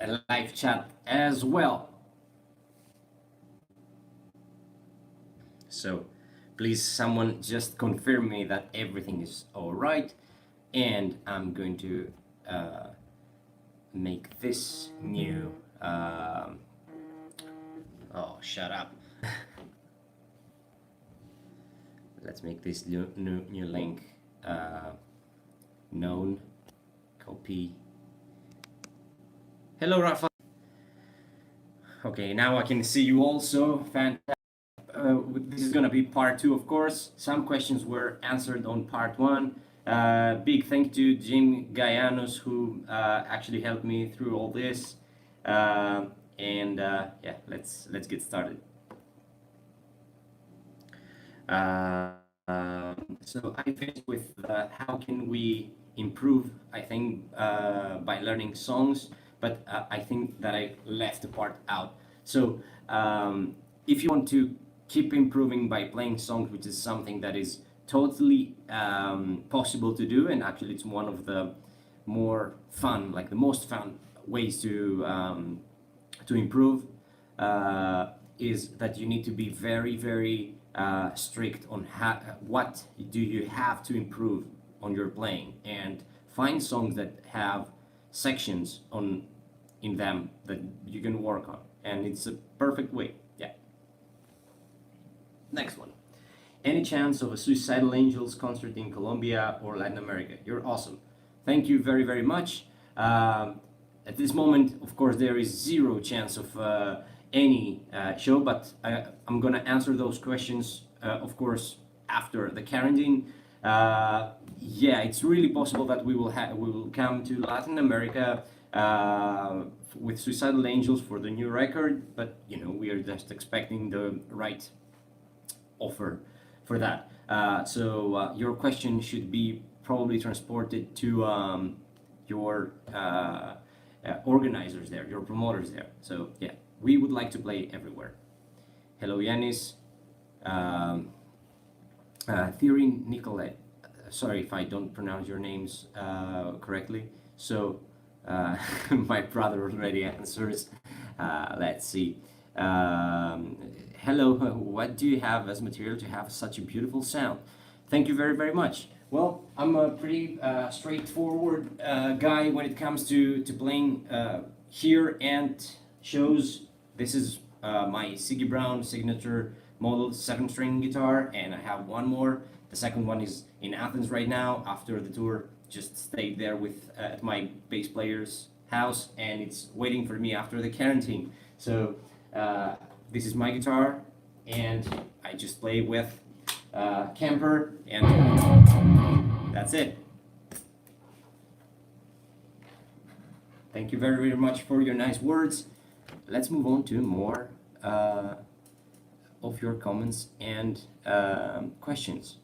a live chat as well. So please someone just confirm me that everything is all right, and I'm going to uh, make this new oh, shut up. Let's make this new link known. Copy. Hello, Rafa. Okay, now I can see you also. Fantastic. This is gonna be part two, of course. Some questions were answered on part one. Big thank you to Jim Gaianos, who actually helped me through all this. Yeah, let's get started. So I finished with how can we improve, I think, by learning songs, but I think that I left the part out. So if you want to keep improving by playing songs, which is something that is totally possible to do, and actually it's one of the more fun, like the most fun ways to improve, is that you need to be very, very strict on what do you have to improve on your playing, and find songs that have sections in them that you can work on, and it's a perfect way. Yeah. Next one. Any chance of a Suicidal Angels concert in Colombia or Latin America? You're awesome. Thank you very, very much. At this moment, of course, there is zero chance of any show, but I'm gonna answer those questions, of course, after the quarantine. Yeah, it's really possible that we will come to Latin America with Suicidal Angels for the new record, but you know, we are just expecting the right offer for that. So your question should be probably transported to your organizers there, your promoters there. So yeah, we would like to play everywhere. Hello, Yanis. Theory Nicolette. Sorry if I don't pronounce your names correctly. So my brother already answers. Let's see. Hello, what do you have as material to have such a beautiful sound? Thank you very, very much. Well, I'm a pretty straightforward guy when it comes to playing here and shows. This is my Siggy Brown signature model 7-string guitar, and I have one more. The second one is in Athens right now after the tour. Just stayed there with at my bass player's house, and it's waiting for me after the quarantine. So this is my guitar, and I just play with Kemper, and that's it. Thank you very, very much for your nice words. Let's move on to more of your comments and questions.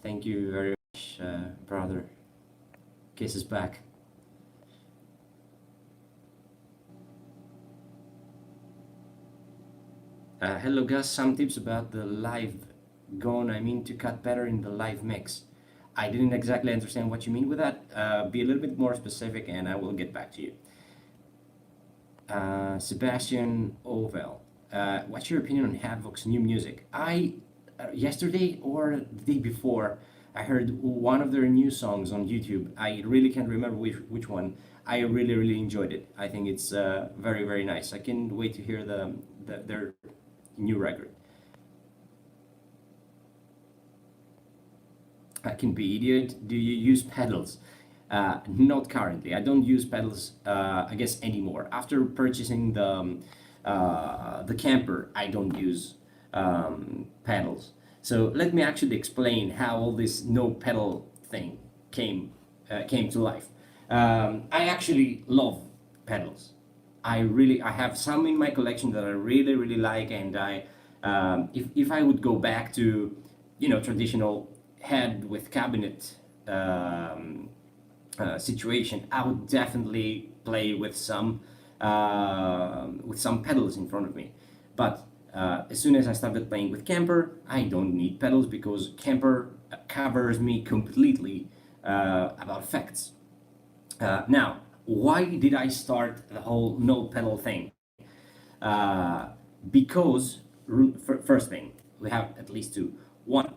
Thank you very much, brother. Kisses back. Hello, Gus. Some tips about the live gone. I mean to cut better in the live mix. I didn't exactly understand what you mean with that. Be a little bit more specific, and I will get back to you. Sebastian Ovel. What's your opinion on Havok's new music? Yesterday or the day before, I heard one of their new songs on YouTube. I really can't remember which one. I really, really enjoyed it. I think it's very, very nice. I can't wait to hear their new record. I can be idiot. Do you use pedals? Not currently. I don't use pedals, I guess, anymore. After purchasing the camper, I don't use pedals. So let me actually explain how all this no pedal thing came to life. I actually love pedals. I have some in my collection that I really, really like, and if I would go back to, traditional head with cabinet situation, I would definitely play with some pedals in front of me. But as soon as I started playing with Kemper, I don't need pedals because Kemper covers me completely about effects. Now, Why did I start the whole no pedal thing? Uh, because first thing, we have at least two. One,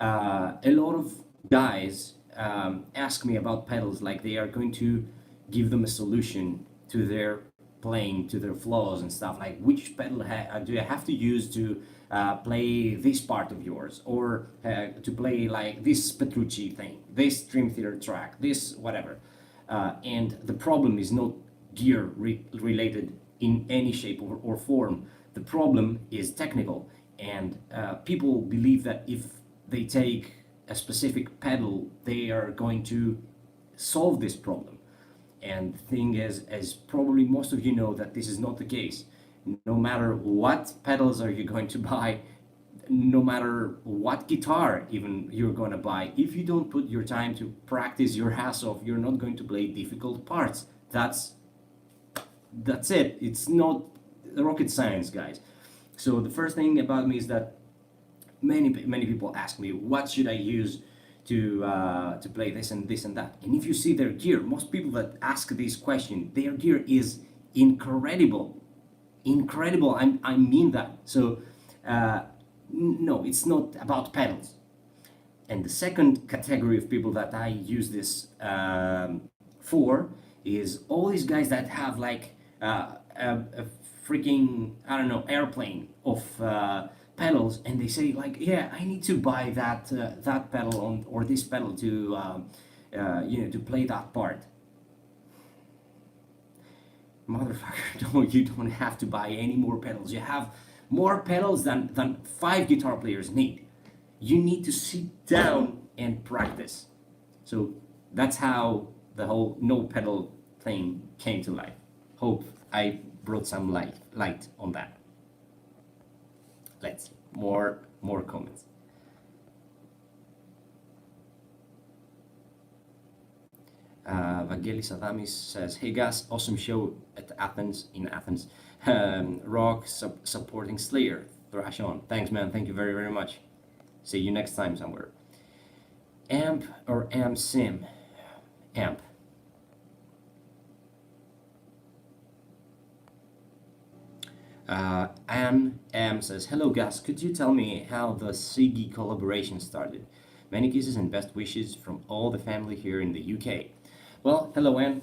a lot of guys ask me about pedals like they are going to give them a solution to their playing, to their flaws and stuff, like which pedal do I have to use to play this part of yours, or to play like this Petrucci thing, this Dream Theater track, this whatever. And the problem is not gear related in any shape or form. The problem is technical, and people believe that if they take a specific pedal, they are going to solve this problem. And the thing is, as probably most of you know, that this is not the case. No matter what pedals are you going to buy, no matter what guitar even you're going to buy, if you don't put your time to practice your ass off, you're not going to play difficult parts. That's it. It's not rocket science, guys. So the first thing about me is that many people ask me, what should I use to play this and this and that. And if you see their gear, most people that ask this question, their gear is incredible, incredible. I mean that. So no, it's not about pedals. And the second category of people that I use this for is all these guys that have like a freaking, I don't know, airplane of pedals, and they say like, yeah, I need to buy that pedal on, or this pedal to to play that part. Motherfucker, no, you don't have to buy any more pedals. You have more pedals than five guitar players need. You need to sit down and practice. So that's how the whole no pedal thing came to life. Hope I brought some light on that. Let's see. More comments. Vangelis Adamis says, "Hey Gus, awesome show at Athens in Athens. Rock supporting Slayer. Thrash on. Thanks, man. Thank you very very much. See you next time somewhere." Amp or Amp Sim? Amp. Anne M says, "Hello Gus, could you tell me how the Siggy collaboration started? Many kisses and best wishes from all the family here in the UK." Well, hello Anne.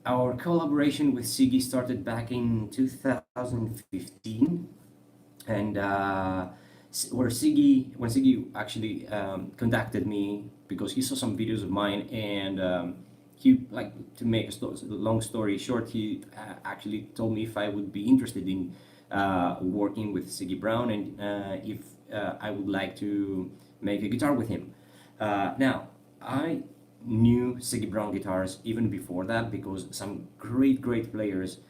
Our collaboration with Siggy started back in 2015, and when Siggy actually contacted me because he saw some videos of mine, and he, like, to make a long story short, he actually told me if I would be interested in working with Siggy Brown, and if I would like to make a guitar with him. Now, I knew Siggy Brown guitars even before that, because some great players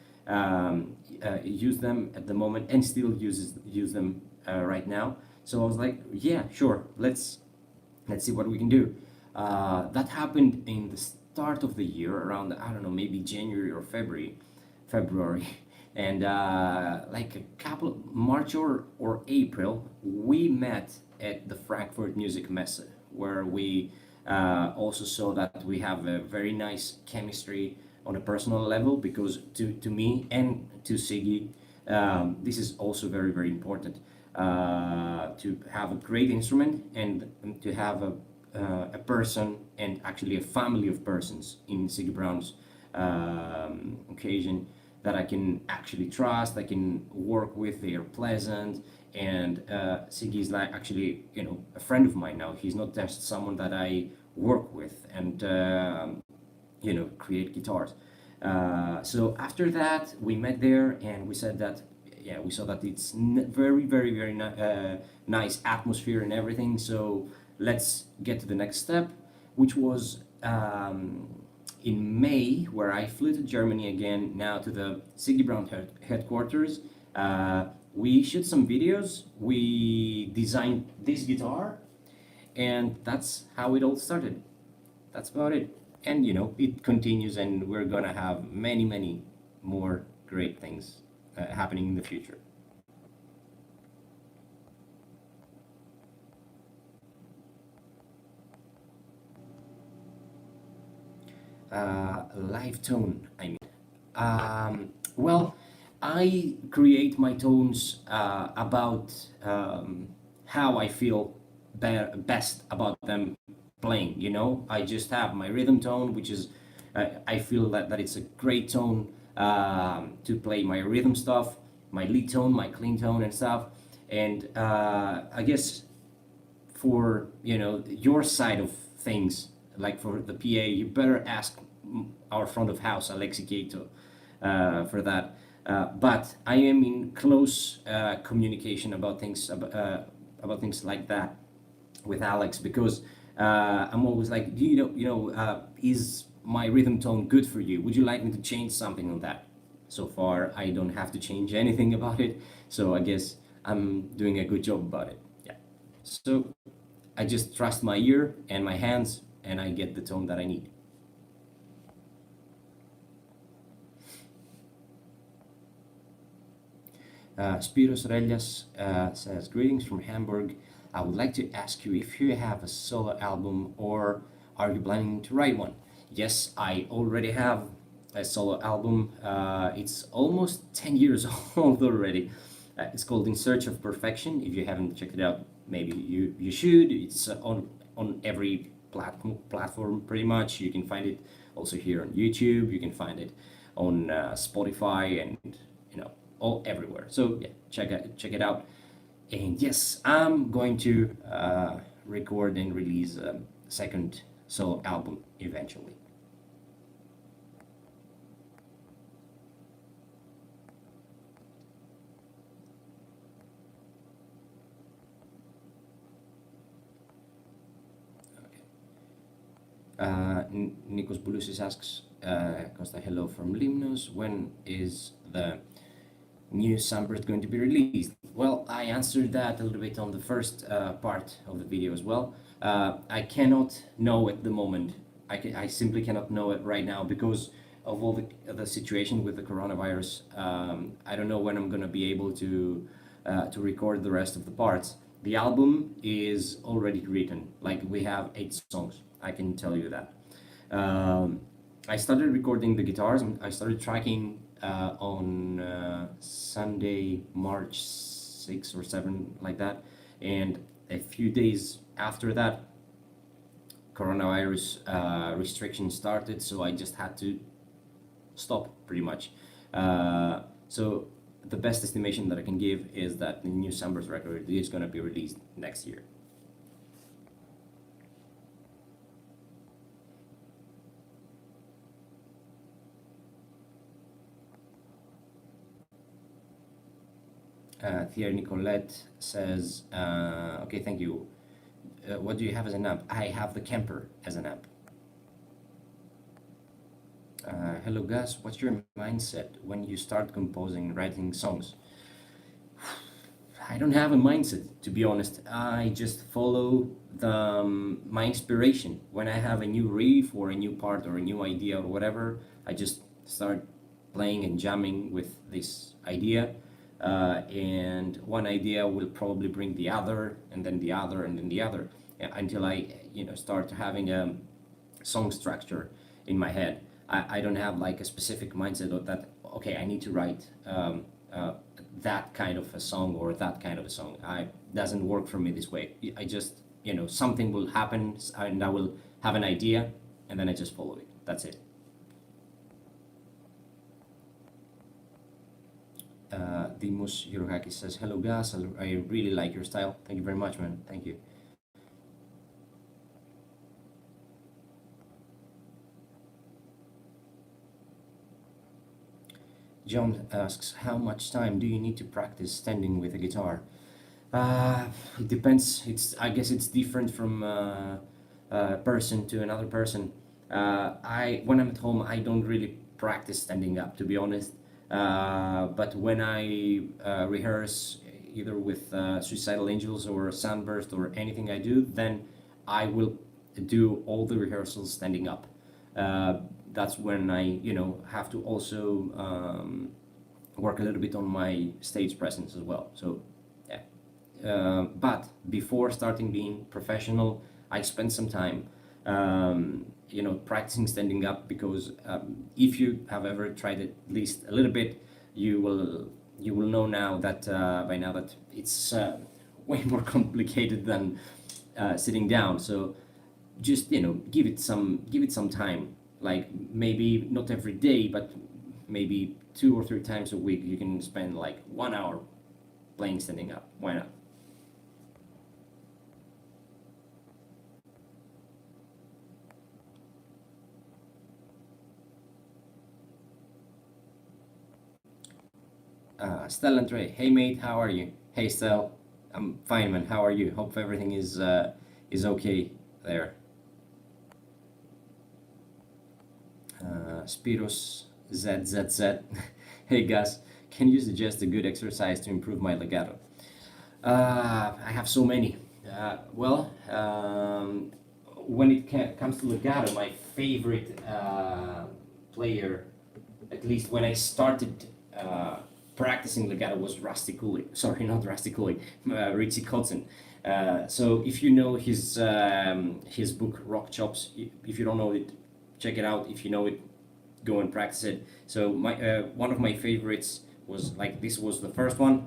use them at the moment and still use them right now. So I was like, yeah, sure, let's see what we can do. That happened in the start of the year, around, I don't know, maybe January or February, and like a couple of March or April, we met at the Frankfurt Music Messe, where we also saw that we have a very nice chemistry on a personal level, because to me and to Siggy, this is also very very important, to have a great instrument, and to have a person, and actually a family of persons in Siggy Brown's occasion, that I can actually trust, I can work with. They are pleasant, and Siggy is like actually, a friend of mine now. He's not just someone that I work with and create guitars. So after that, we met there, and we said that, yeah, we saw that it's very very very nice atmosphere and everything. So let's get to the next step, which was in May, where I flew to Germany again, now to the Siggy Brown headquarters. We shot some videos, we designed this guitar, and that's how it all started. That's about it. And it continues, and we're gonna have many more great things happening in the future. live tone, I mean. Well, I create my tones about how I feel best about them playing. I just have my rhythm tone, which is I feel that it's a great tone to play my rhythm stuff, my lead tone, my clean tone, and stuff. And I guess for your side of things, like for the PA, you better ask our front of house Alexi Gato for that. But I am in close communication about things like that with Alex, because I'm always like, is my rhythm tone good for you? Would you like me to change something on that? So far, I don't have to change anything about it, so I guess I'm doing a good job about it. Yeah. So I just trust my ear and my hands, and I get the tone that I need. Spiros Rellas says, greetings from Hamburg. I would like to ask you if you have a solo album or are you planning to write one? Yes, I already have a solo album. It's almost 10 years old already. It's called In Search of Perfection. If you haven't checked it out, maybe you should. It's on every platform pretty much. You can find it also here on YouTube. You can find it on Spotify and all everywhere. So yeah, check it out. And yes, I'm going to record and release a second solo album eventually. Nikos Boulousis asks, Costa, hello from Limnos. When is the new Sunburst going to be released? Well, I answered that a little bit on the first part of the video as well. I cannot know at the moment. I simply cannot know it right now because of all the situation with the coronavirus. I don't know when I'm going to be able to record the rest of the parts. The album is already written. Like, we have 8 songs. I can tell you that. I started recording the guitars, and I started tracking on Sunday, March 6 or 7, like that. And a few days after that, coronavirus restrictions started, so I just had to stop pretty much. So the best estimation that I can give is that the new Sunburst record is going to be released next year. Thierry Nicolette says, okay, thank you. What do you have as an amp? I have the Kemper as an amp. Hello Gus, what's your mindset when you start composing and writing songs? I don't have a mindset, to be honest. I just follow my inspiration. When I have a new riff or a new part or a new idea or whatever, I just start playing and jamming with this idea. And one idea will probably bring the other, and then the other, and then the other, until I, start having a song structure in my head. I don't have like a specific mindset of that. Okay, I need to write that kind of a song or that kind of a song. Doesn't work for me this way. I just, something will happen, and I will have an idea, and then I just follow it. That's it. Dimos Hirohaki says, hello Gus, I really like your style. Thank you very much, man. Thank you. John asks, how much time do you need to practice standing with a guitar? It depends. I guess it's different from person to another person. When I'm at home, I don't really practice standing up, to be honest. But when I rehearse either with Suicidal Angels or Sunburst or anything I do, then I will do all the rehearsals standing up. That's when I, have to also work a little bit on my stage presence as well. So, yeah. But before starting being professional, I spent some time practicing standing up, because if you have ever tried it at least a little bit, you will know now that by now that it's way more complicated than sitting down. So just give it some time, like maybe not every day, but maybe 2 or 3 times a week you can spend like 1 hour playing standing up. Why not? Stel and Trey, hey mate, how are you? Hey Stel, I'm fine man, how are you? Hope everything is okay there. Spiros ZZZ. Hey Gus, can you suggest a good exercise to improve my legato? I have so many. Well, when it comes to legato, my favorite player, at least when I started practicing legato, was Rusty Cooley. Sorry, not Rusty Cooley, Richie Kotzen. So if you know his book Rock Chops, if you don't know it, check it out. If you know it, go and practice it. So my one of my favorites was like this was the first one.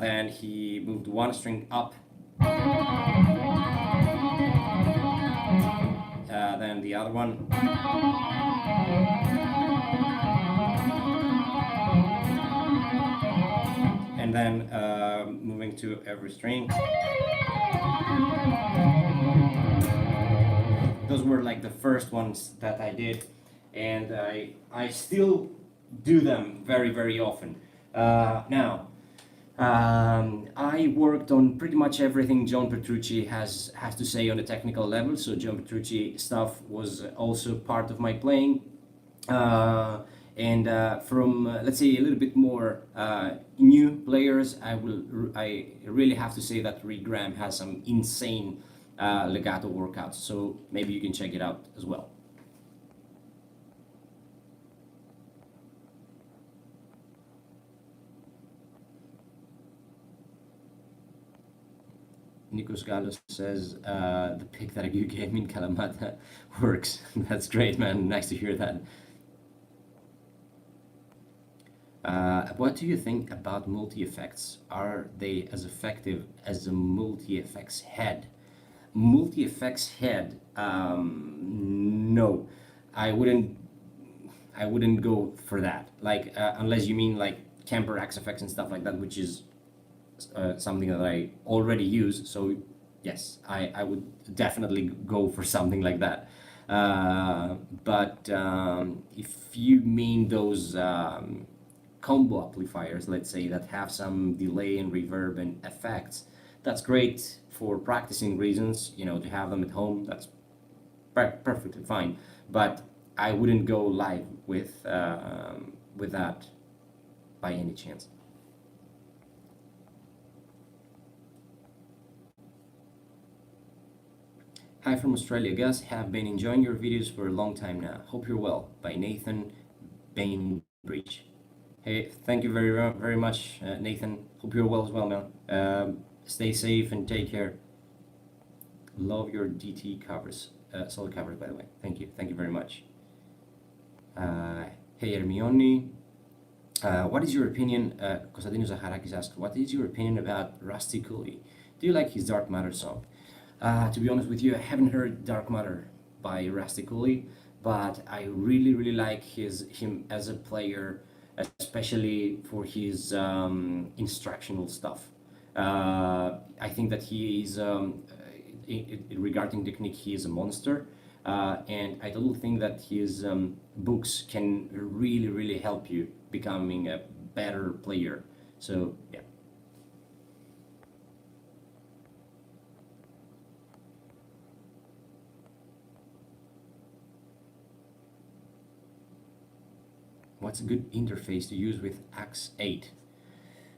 Then he moved one string up. Then the other one. And then moving to every string. Those were like the first ones that I did, and I still do them very, very often. Now, I worked on pretty much everything John Petrucci has to say on a technical level. So John Petrucci stuff was also part of my playing. And from let's say a little bit more new players, I really have to say that Reed Graham has some insane legato workouts. So maybe you can check it out as well. Nikos Galos says the pick that you gave me in Kalamata works. That's great, man. Nice to hear that. What do you think about multi-effects? Are they as effective as a multi-effects head? Multi-effects head? No, I wouldn't. I wouldn't go for that. Like unless you mean like Camper Axe effects and stuff like that, which is something that I already use. So yes, I would definitely go for something like that. But if you mean those combo amplifiers, let's say, that have some delay and reverb and effects, that's great for practicing reasons, to have them at home. That's perfectly fine. But I wouldn't go live with that by any chance. Hi from Australia, Gus. Have been enjoying your videos for a long time now. Hope you're well. By Nathan Bainbridge. Hey, thank you very much, Nathan. Hope you're well as well, man. Stay safe and take care. Love your DT covers, solid covers, by the way. Thank you very much. Hey, Hermione. What is your opinion? Konstantinos Zaharakis asked, what is your opinion about Rusty Cooley? Do you like his Dark Matter song? To be honest with you, I haven't heard Dark Matter by Rusty Cooley, but I really, really like him as a player, especially for his instructional stuff. I think that he is, regarding technique, he is a monster. And I don't think that his books can really, really help you becoming a better player. So, yeah. What's a good interface to use with Axe 8?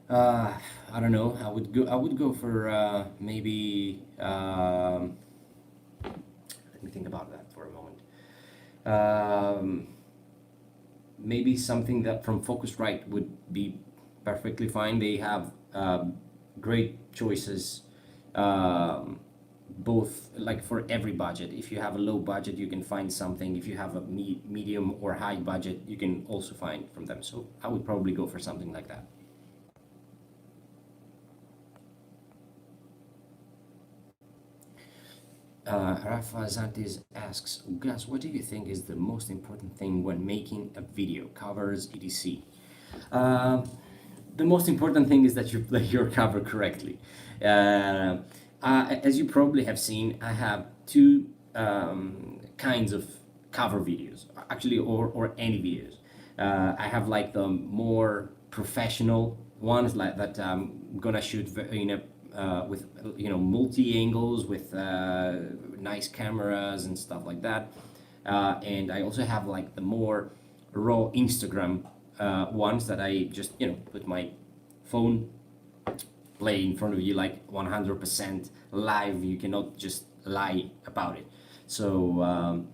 I don't know. I would go for maybe. Let me think about that for a moment. Maybe something that from Focusrite would be perfectly fine. They have great choices, both, like for every budget. If you have a low budget, you can find something. If you have a medium or high budget, you can also find from them. So I would probably go for something like that. Rafa Zantes asks, Gus, what do you think is the most important thing when making a video, covers, etc.? Uh, the most important thing is that you play your cover correctly. Uh, as you probably have seen, I have two kinds of cover videos, actually, or any videos. I have like the more professional ones, like that I'm gonna shoot in a with multi angles with nice cameras and stuff like that. And I also have like the more raw Instagram ones that I just put my phone, play in front of you like 100% live. You cannot just lie about it. So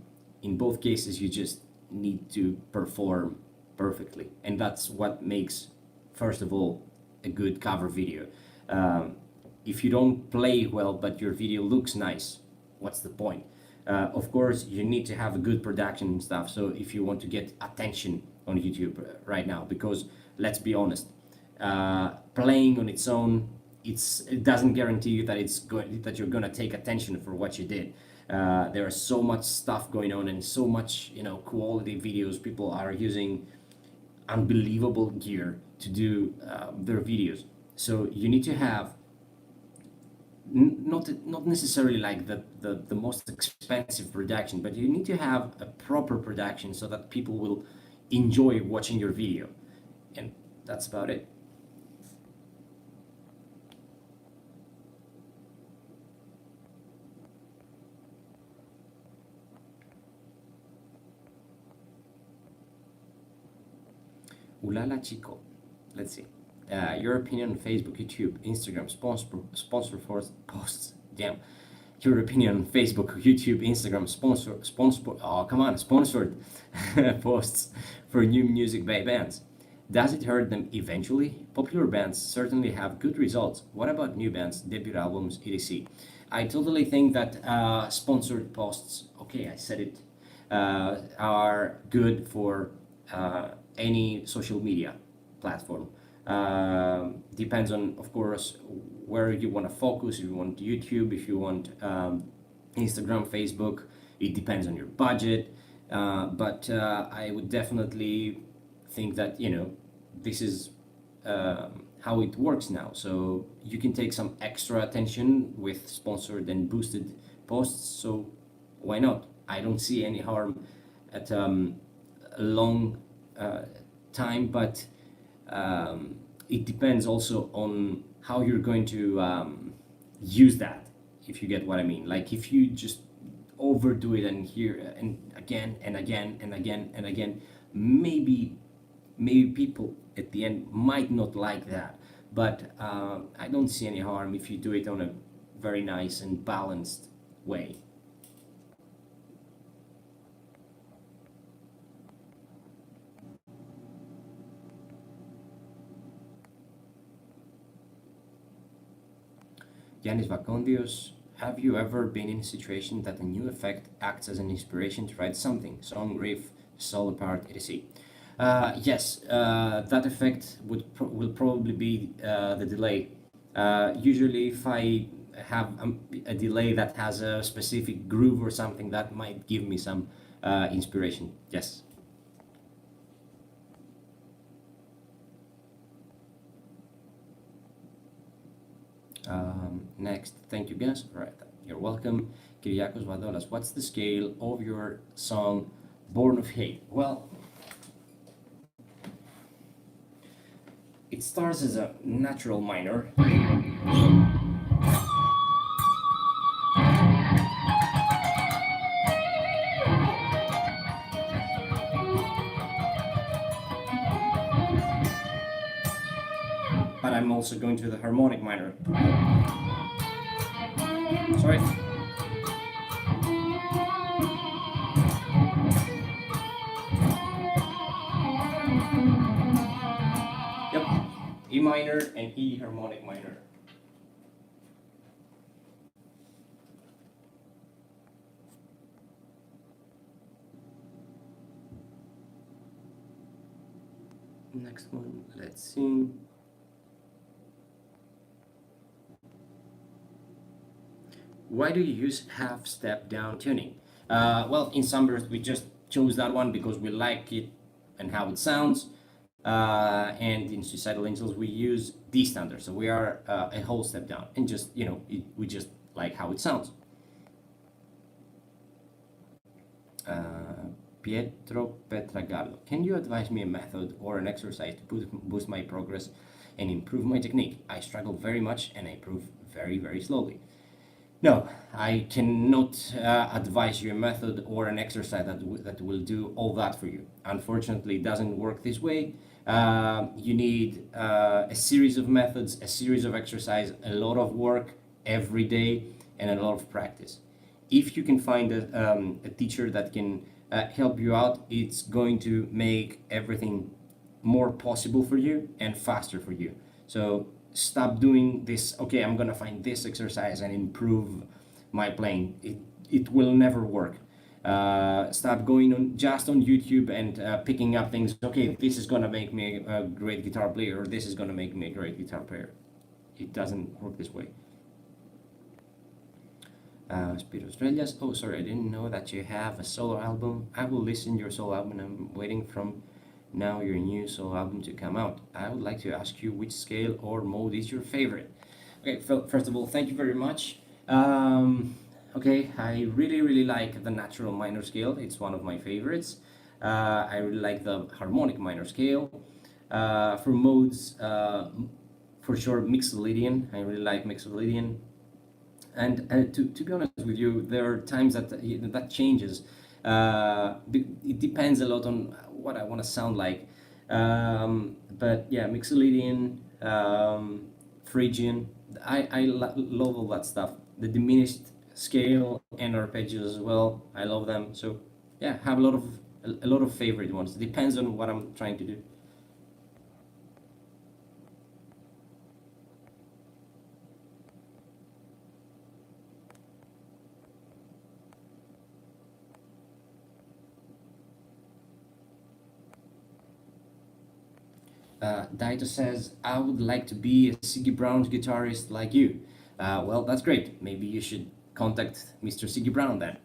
in both cases, you just need to perform perfectly, and that's what makes, first of all, a good cover video. Um, if you don't play well but your video looks nice, what's the point? Of course, you need to have a good production and stuff. So if you want to get attention on YouTube right now, because let's be honest, playing on its own, it doesn't guarantee you that that you're gonna take attention for what you did. There is so much stuff going on and so much quality videos. People are using unbelievable gear to do their videos. So you need to have not necessarily like the most expensive production, but you need to have a proper production so that people will enjoy watching your video, and that's about it. Ulala Chico, let's see. Your opinion on Facebook, YouTube, Instagram, sponsor for posts. Damn. Your opinion on Facebook, YouTube, Instagram, sponsor. Oh, come on, sponsored posts for new music by bands. Does it hurt them eventually? Popular bands certainly have good results. What about new bands, debut albums, etc.? I totally think that sponsored posts, okay, I said it, are good for any social media platform. Depends on, of course, where you want to focus. If you want YouTube, if you want Instagram, Facebook, it depends on your budget. But I would definitely think that this is how it works now. So you can take some extra attention with sponsored and boosted posts. So why not? I don't see any harm at a long time, but it depends also on how you're going to use that, if you get what I mean. Like if you just overdo it and here and again and again and again and again, maybe people at the end might not like that. But I don't see any harm if you do it on a very nice and balanced way. Yanis Vacondios, have you ever been in a situation that a new effect acts as an inspiration to write something, song, riff, solo part, etc.? Yes, that effect will probably be the delay. Usually, if I have a delay that has a specific groove or something, that might give me some inspiration. Yes. Next, thank you guys. All right, you're welcome. Kyriakos Vadolas, what's the scale of your song Born of Hate? Well, it starts as a natural minor. But I'm also going to the harmonic minor. Sorry. Yep, E minor and E harmonic minor. Next one, let's see. Why do you use half step down tuning? Well, in Sunburst, we just chose that one because we like it and how it sounds. And in Suicidal Angels, we use D standard. So we are a whole step down and just, we just like how it sounds. Pietro Petragallo. Can you advise me a method or an exercise to boost my progress and improve my technique? I struggle very much and I improve very, very slowly. No, I cannot advise you a method or an exercise that will do all that for you. Unfortunately, it doesn't work this way. You need a series of methods, a series of exercise, a lot of work every day, and a lot of practice. If you can find a teacher that can help you out, it's going to make everything more possible for you and faster for you. So stop doing this, okay, I'm gonna find this exercise and improve my playing. It will never work. Stop going on just on YouTube and picking up things, okay, this is gonna make me a great guitar player, or this is gonna make me a great guitar player. It doesn't work this way. Spiro Estrellas. Oh, sorry, I didn't know that you have a solo album. I will listen to your solo album. I'm waiting from now your new solo album to come out. I would like to ask you which scale or mode is your favorite. Okay, first of all, thank you very much. Okay, I really, really like the natural minor scale. It's one of my favorites. I really like the harmonic minor scale. For modes, for sure, Mixolydian. I really like Mixolydian. And to be honest with you, there are times that changes. It depends a lot on what I want to sound like. But yeah, Mixolydian, Phrygian, love all that stuff. The diminished scale and arpeggios as well. I love them. So yeah, have a lot of favorite ones. It depends on what I'm trying to do. Daito says, I would like to be a Siggy Brown's guitarist like you. Well, that's great. Maybe you should contact Mr. Siggy Brown then.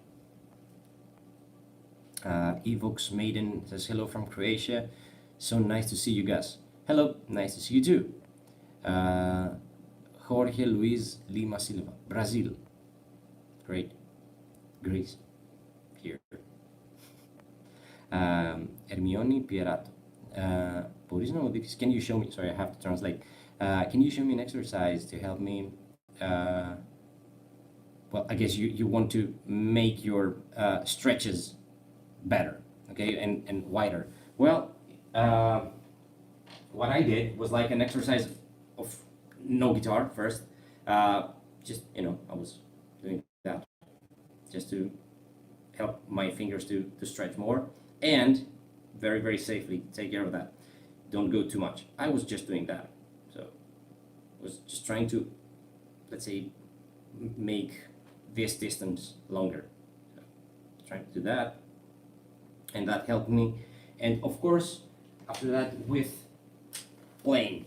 Evox Maiden says, hello from Croatia. So nice to see you guys. Hello, nice to see you too. Jorge Luis Lima Silva, Brazil. Great. Greece. Here. Hermione Pierato. Can you show me? Sorry, I have to translate. Can you show me an exercise to help me? Well, I guess you want to make your stretches better, okay, and wider. Well, what I did was like an exercise of no guitar first. Just I was doing that just to help my fingers to stretch more and very, very safely take care of that. Don't go too much. I was just doing that. So I was just trying to, let's say, make this distance longer. So, trying to do that. And that helped me. And of course, after that, with playing.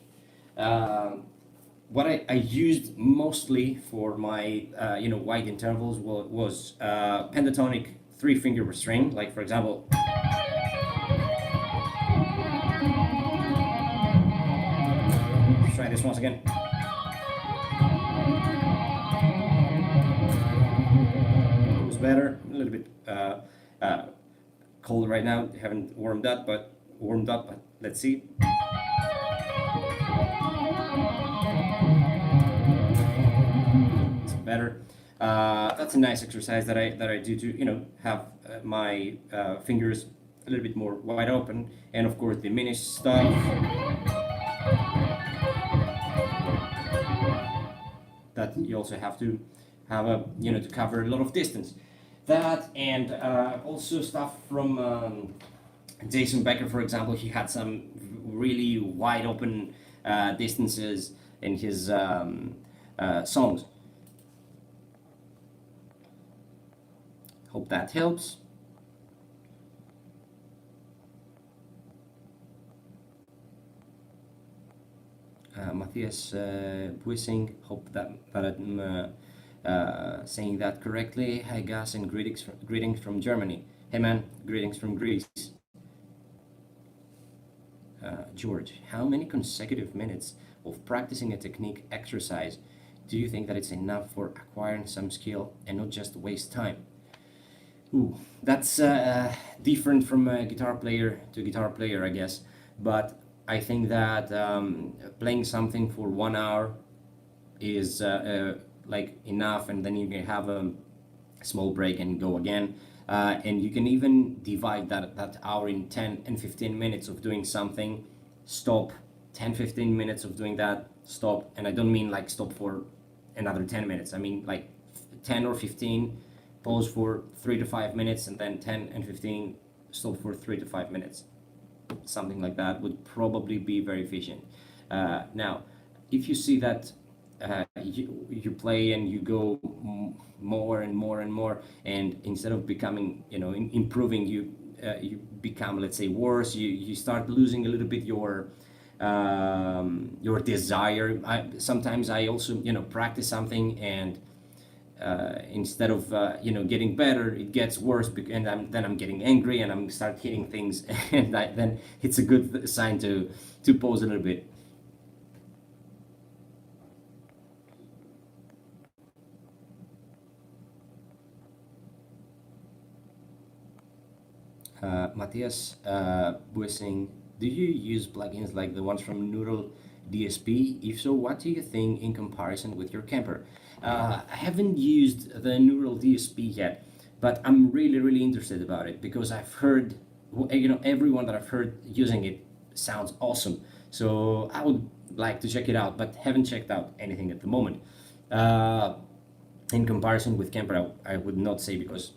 What I used mostly for my wide intervals was pentatonic 3-finger string. Like for example, let's try this once again. It was better, a little bit cold right now. Haven't warmed up, but let's see. It's better. That's a nice exercise that I do to have my fingers a little bit more wide open, and of course diminish stuff. That you also have to have to cover a lot of distance. That and also stuff from Jason Becker, for example. He had some really wide open distances in his songs. Hope that helps. Matthias Buissing, hope that I'm saying that correctly. Hi Gus, and greetings from Germany. Hey man, greetings from Greece. George, how many consecutive minutes of practicing a technique exercise do you think that it's enough for acquiring some skill and not just waste time? Ooh, that's different from a guitar player to guitar player, I guess. But I think that playing something for 1 hour is like enough, and then you can have a small break and go again. And you can even divide that hour in 10 and 15 minutes of doing something, stop, 10-15 minutes of doing that, stop. And I don't mean like stop for another 10 minutes. I mean like 10 or 15, pause for 3 to 5 minutes, and then 10 and 15, stop for 3 to 5 minutes. Something like that would probably be very efficient. Now, if you see that you play and you go more and more and more, and instead of becoming, improving, you become, let's say, worse. You start losing a little bit your desire. Sometimes I also practice something, and instead of getting better, it gets worse, and then I'm getting angry and I'm start hitting things, and then it's a good sign to pause a little bit. Matthias Buissing, do you use plugins like the ones from Neural DSP? If so, what do you think in comparison with your camper? I haven't used the Neural DSP yet, but I'm really, really interested about it because I've heard, everyone that I've heard using it sounds awesome. So I would like to check it out, but haven't checked out anything at the moment. Uh, in comparison with camper, I would not say, because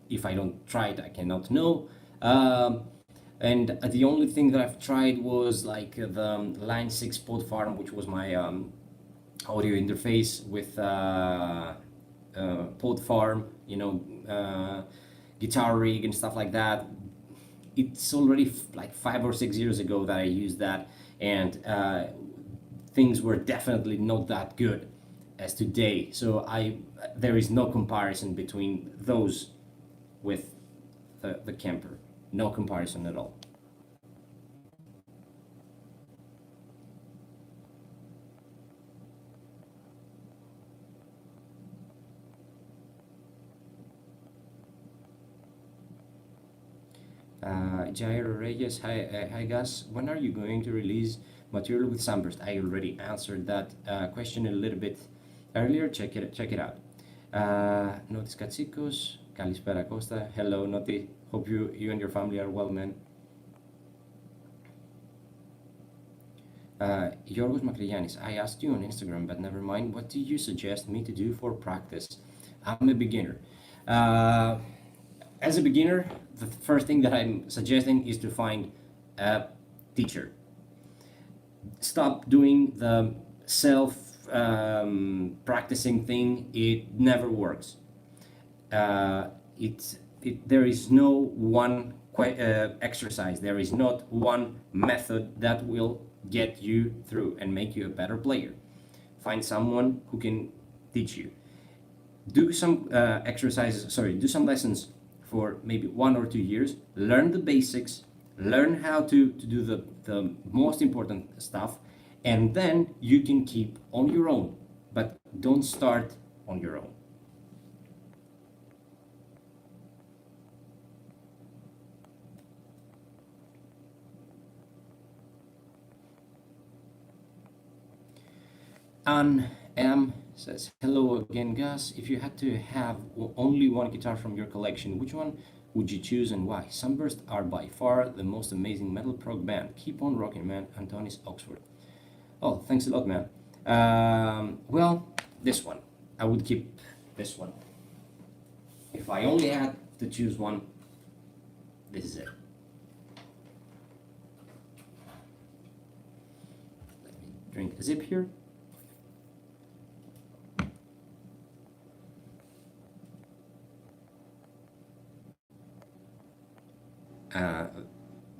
if I don't try it, I cannot know. Um, and the only thing that I've tried was like the Line 6 pod farm, which was my audio interface with pod farm, guitar rig and stuff like that. It's already like 5 or 6 years ago that I used that, and things were definitely not that good as today. So there is no comparison between those with the camper. No comparison at all. Jair Reyes, hi Gus. When are you going to release material with Sunburst? I already answered that question a little bit earlier. Check it out. Notis Katsikos, Kalispera Costa. Hello, Noti. Hope you and your family are well, man. Yorgos Makriyanis, I asked you on Instagram, but never mind. What do you suggest me to do for practice? I'm a beginner. Uh, as a beginner, the first thing that I'm suggesting is to find a teacher. Stop doing the self practicing thing. It never works. Uh, there is no one exercise. There is not one method that will get you through and make you a better player. Find someone who can teach you. Do some do some lessons for maybe 1 or 2 years. Learn the basics. Learn how to do the most important stuff, and then you can keep on your own. But don't start on your own. Anne M says, hello again, Gus. If you had to have only one guitar from your collection, which one would you choose and why? Sunburst are by far the most amazing metal prog band. Keep on rocking, man. Antonis Oxford. Oh, thanks a lot, man. Well, this one. I would keep this one. If I only had to choose one, this is it. Let me drink a sip here.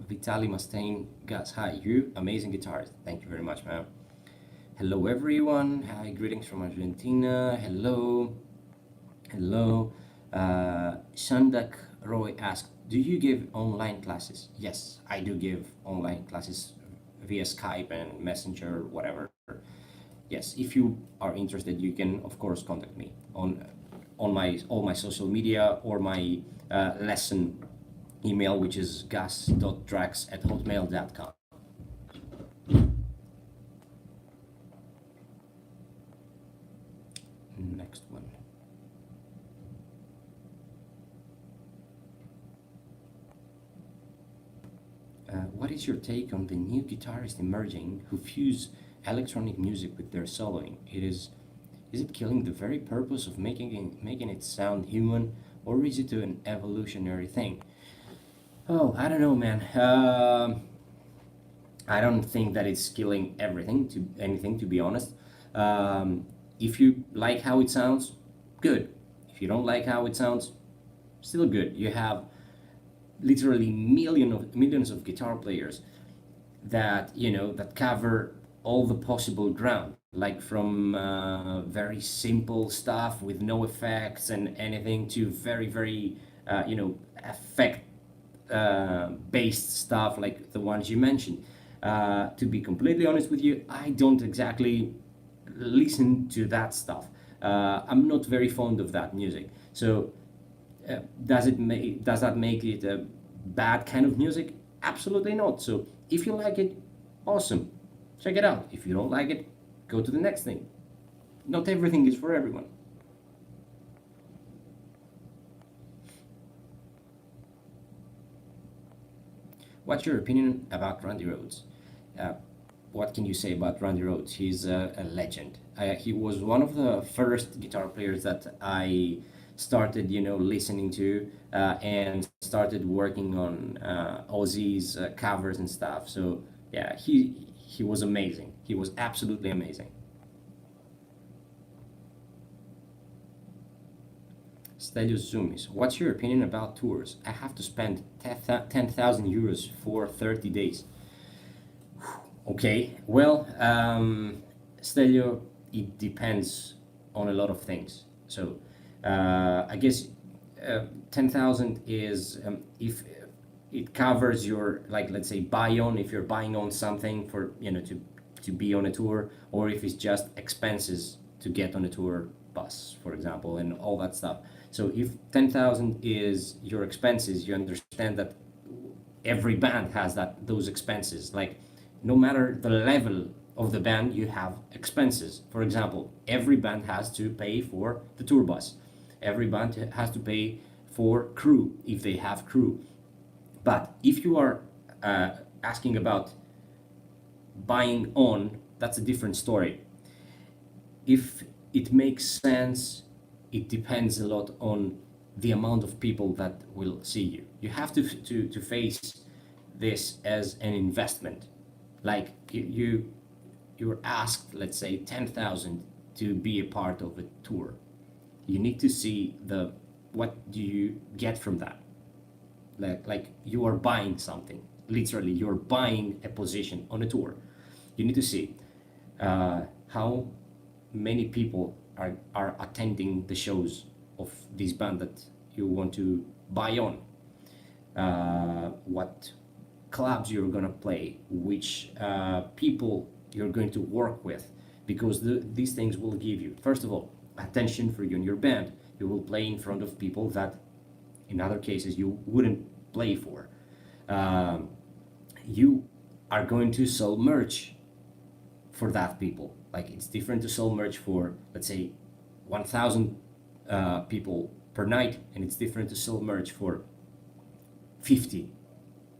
Vitali Mustaine, Gus, hi, you amazing guitarist. Thank you very much, man. Hello, everyone. Hi, greetings from Argentina. Hello, hello. Shandak Roy asked, "Do you give online classes?" Yes, I do give online classes via Skype and Messenger, whatever. Yes, if you are interested, you can of course contact me on my all my social media or my lesson email, which is gus.drax@hotmail.com. Next one. What is your take on the new guitarists emerging who fuse electronic music with their soloing? Is it killing the very purpose of making it sound human, or is it an evolutionary thing? Oh, I don't know, man. I don't think that it's killing everything to anything, to be honest. If you like how it sounds, good. If you don't like how it sounds, still good. You have literally millions of guitar players that that cover all the possible ground, like from very simple stuff with no effects and anything to very effect based stuff like the ones you mentioned. To be completely honest with you, I don't exactly listen to that stuff. I'm not very fond of that music. So does that make it a bad kind of music? Absolutely not. So if you like it, awesome, check it out. If you don't like it, go to the next thing. Not everything is for everyone. What's your opinion about Randy Rhoads? Uh, what can you say about Randy Rhoads? He's a legend. He was one of the first guitar players that I started, listening to and started working on Ozzy's covers and stuff. So yeah, he was amazing. He was absolutely amazing. Stelios Zoomis, what's your opinion about tours? I have to spend 10,000 euros for 30 days. Okay, well, Stelio, it depends on a lot of things. So, I guess 10,000 is if it covers your, like, let's say, buy on, if you're buying on something for, to be on a tour, or if it's just expenses to get on a tour bus, for example, and all that stuff. So if 10,000 is your expenses, you understand that every band has those expenses. Like, no matter the level of the band, you have expenses. For example, every band has to pay for the tour bus. Every band has to pay for crew if they have crew. But if you are asking about buying on, that's a different story. If it makes sense, it depends a lot on the amount of people that will see you. You have to face this as an investment. Like you're asked, let's say, 10,000 to be a part of a tour. You need to see what do you get from that. Like you are buying something. Literally, you're buying a position on a tour. You need to see how many people are attending the shows of this band that you want to buy on. What clubs you're gonna play, which people you're going to work with, because these things will give you, first of all, attention for you and your band. You will play in front of people that, in other cases, you wouldn't play for. You are going to sell merch for that people. Like, it's different to sell merch for, let's say, 1,000 people per night, and it's different to sell merch for 50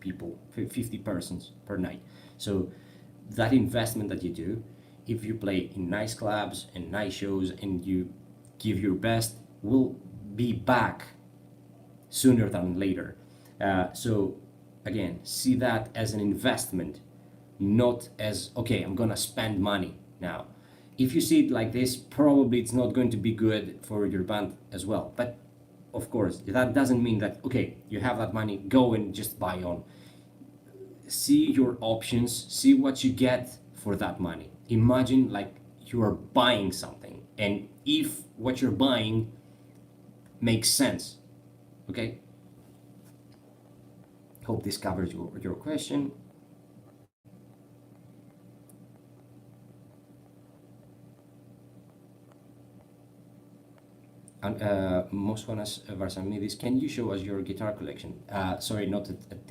people, 50 persons per night. So that investment that you do, if you play in nice clubs and nice shows and you give your best, will be back sooner than later. So again, see that as an investment, not as, okay, I'm gonna spend money now. If you see it like this, probably it's not going to be good for your band as well. But of course, that doesn't mean that, okay, you have that money, go and just buy on. See your options, see what you get for that money. Imagine like you are buying something, and if what you're buying makes sense, okay? Hope this covers your question. And Mosconas Varsamidis, can you show us your guitar collection? Sorry, not at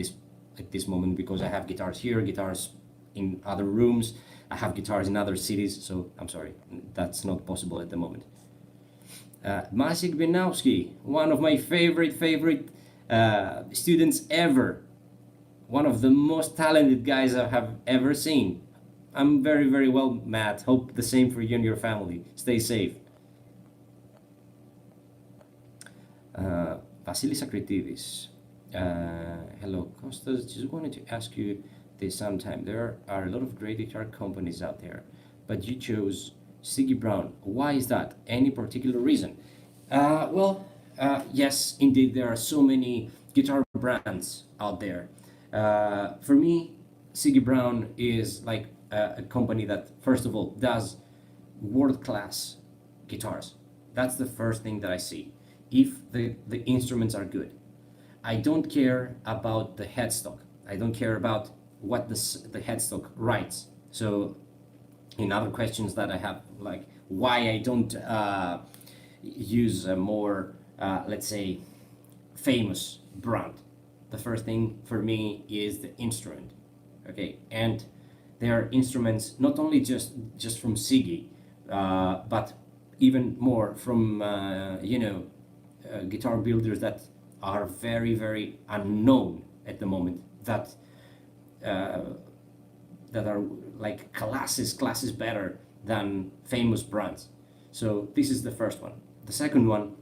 this moment, because I have guitars here, guitars in other rooms. I have guitars in other cities, so I'm sorry, that's not possible at the moment. Masik Benowski, one of my favorite students ever. One of the most talented guys I have ever seen. I'm very well, Matt. Hope the same for you and your family. Stay safe. Vasilis Akritidis. Hello, Kostas. Just wanted to ask you this sometime. There are a lot of great guitar companies out there, but you chose Siggy Brown. Why is that? Any particular reason? Yes, indeed, there are so many guitar brands out there. For me, Siggy Brown is like a company that, first of all, does world-class guitars. That's the first thing that I see. If the instruments are good, I don't care about the headstock. I don't care about what the headstock writes. So in other questions that I have, like why I don't use a more, let's say, famous brand. The first thing for me is the instrument, okay? And there are instruments not only just from Siggy, but even more from guitar builders that are very unknown at the moment, that are like classes better than famous brands. So this is the first one. The second one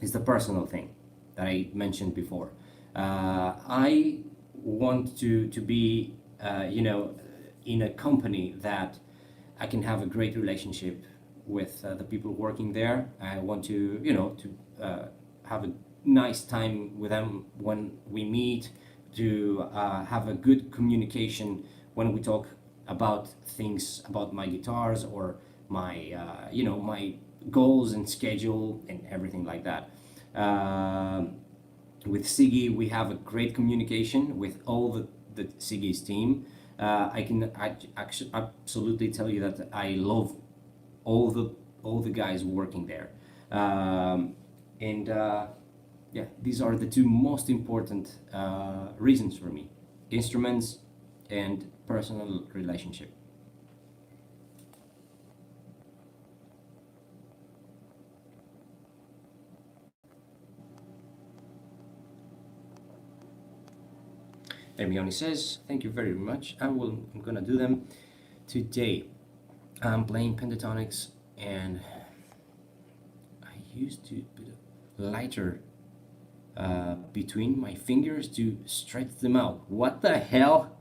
is the personal thing that I mentioned before. I want to be in a company that I can have a great relationship with the people working there. I want to have a nice time with them when we meet, to have a good communication when we talk about things about my guitars or my my goals and schedule and everything like that. With Siggy, we have a great communication with all the Siggy's team. I can actually absolutely tell you that I love all the guys working there. Yeah, these are the two most important reasons for me: instruments and personal relationship. Hermione says, thank you very much. I'm gonna do them today. I'm playing pentatonics, and I used to put a lighter between my fingers to stretch them out. What the hell?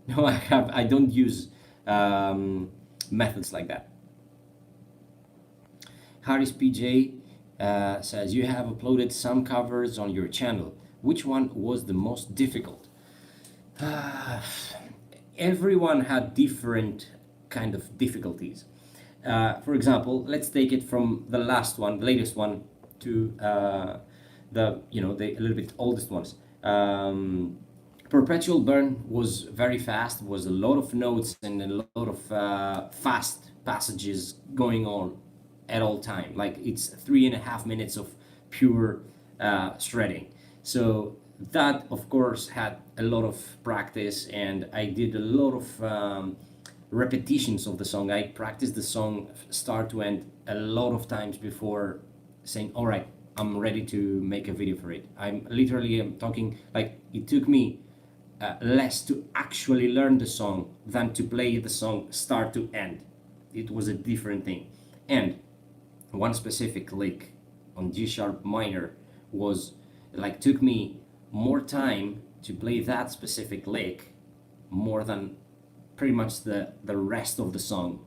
No, I don't use methods like that. Harris PJ says, you have uploaded some covers on your channel. Which one was the most difficult? Everyone had different kind of difficulties. For example, let's take it from the last one, the latest one, to the a little bit oldest ones. Perpetual Burn was very fast, was a lot of notes and a lot of fast passages going on at all time. Like it's 3.5 minutes of pure shredding. So that of course had a lot of practice, and I did a lot of repetitions of the song. I practiced the song start to end a lot of times before saying, all right, I'm ready to make a video for it. I'm talking like it took me less to actually learn the song than to play the song start to end. It was a different thing. And one specific lick on G sharp minor was like took me more time to play that specific lick more than pretty much the rest of the song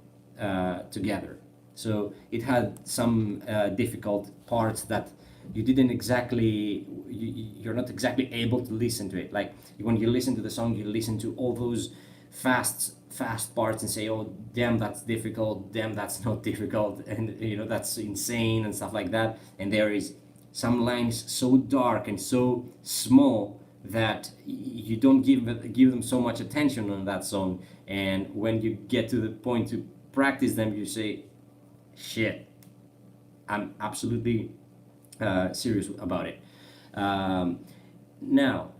together. So it had some difficult parts that you didn't exactly, you're not exactly able to listen to it. Like when you listen to the song, you listen to all those fast parts and say, oh damn, that's difficult, damn, that's not difficult, and that's insane and stuff like that. And there is some lines so dark and so small that you don't give them so much attention on that song, and when you get to the point to practice them, you say, shit, I'm absolutely serious about it. Um, Now,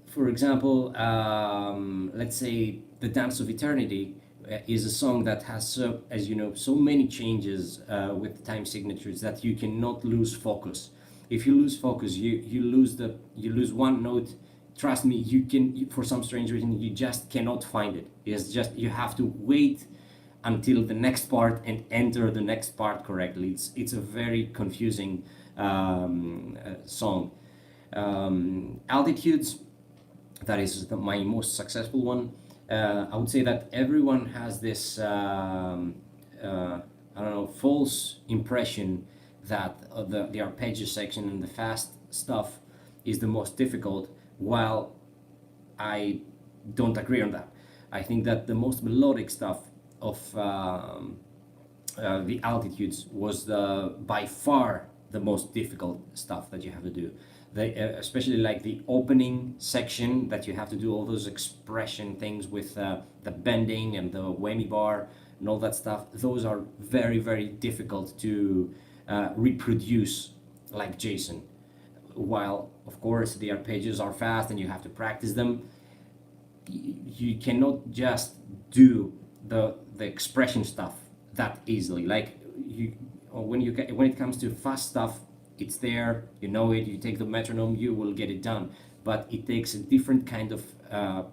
for example, let's say "The Dance of Eternity" is a song that has, as you know, so many changes with time signatures that you cannot lose focus. If you lose focus, you lose one note. Trust me, for some strange reason you just cannot find it. It's just you have to wait until the next part and enter the next part correctly. It's a very confusing song. Altitudes, that is my most successful one. I would say that everyone has this I don't know, false impression that the arpeggio section and the fast stuff is the most difficult, while I don't agree on that. I think that the most melodic stuff of the altitudes was by far the most difficult stuff that you have to do. Especially like the opening section, that you have to do all those expression things with the bending and the whammy bar and all that stuff. Those are very, very difficult to reproduce like Jason. While of course the arpeggios are fast and you have to practice them, you cannot just do the expression stuff that easily. Like when it comes to fast stuff, it's there, you know it, you take the metronome, you will get it done. But it takes a different kind of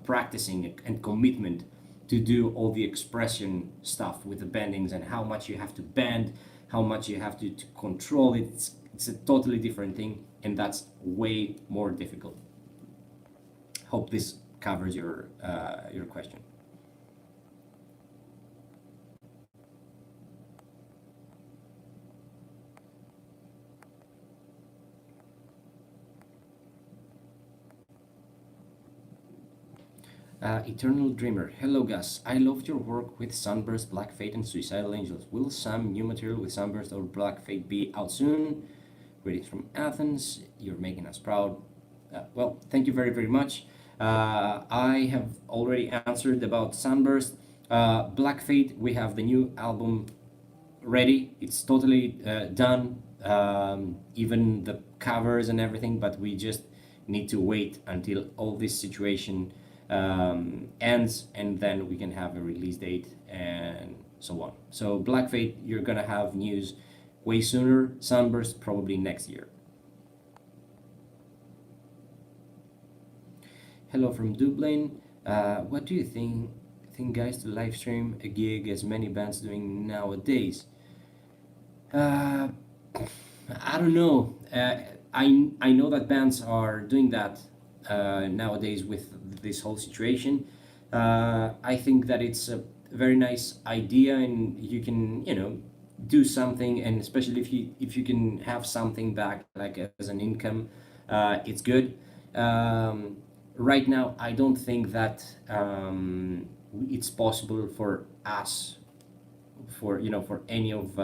practicing and commitment to do all the expression stuff with the bendings, and how much you have to bend, how much you have to control it. It's a totally different thing, and that's way more difficult. Hope this covers your question. Eternal Dreamer. Hello, Gus. I loved your work with Sunburst, Black Fate, and Suicidal Angels. Will some new material with Sunburst or Black Fate be out soon? Greetings from Athens. You're making us proud. Well, thank you very, very much. I have already answered about Sunburst. Black Fate, we have the new album ready. It's totally done. Even the covers and everything, but we just need to wait until all this situation ends, and then we can have a release date and so on. So Black Fate, you're gonna have news way sooner. Sunburst probably next year. Hello from Dublin. What do you think, guys, to live stream a gig as many bands doing nowadays? uh, I don't know. I know that bands are doing that nowadays with this whole situation. I think that it's a very nice idea, and you can, do something, and especially if you can have something back, like as an income, it's good. Right now, I don't think that it's possible for us, for any of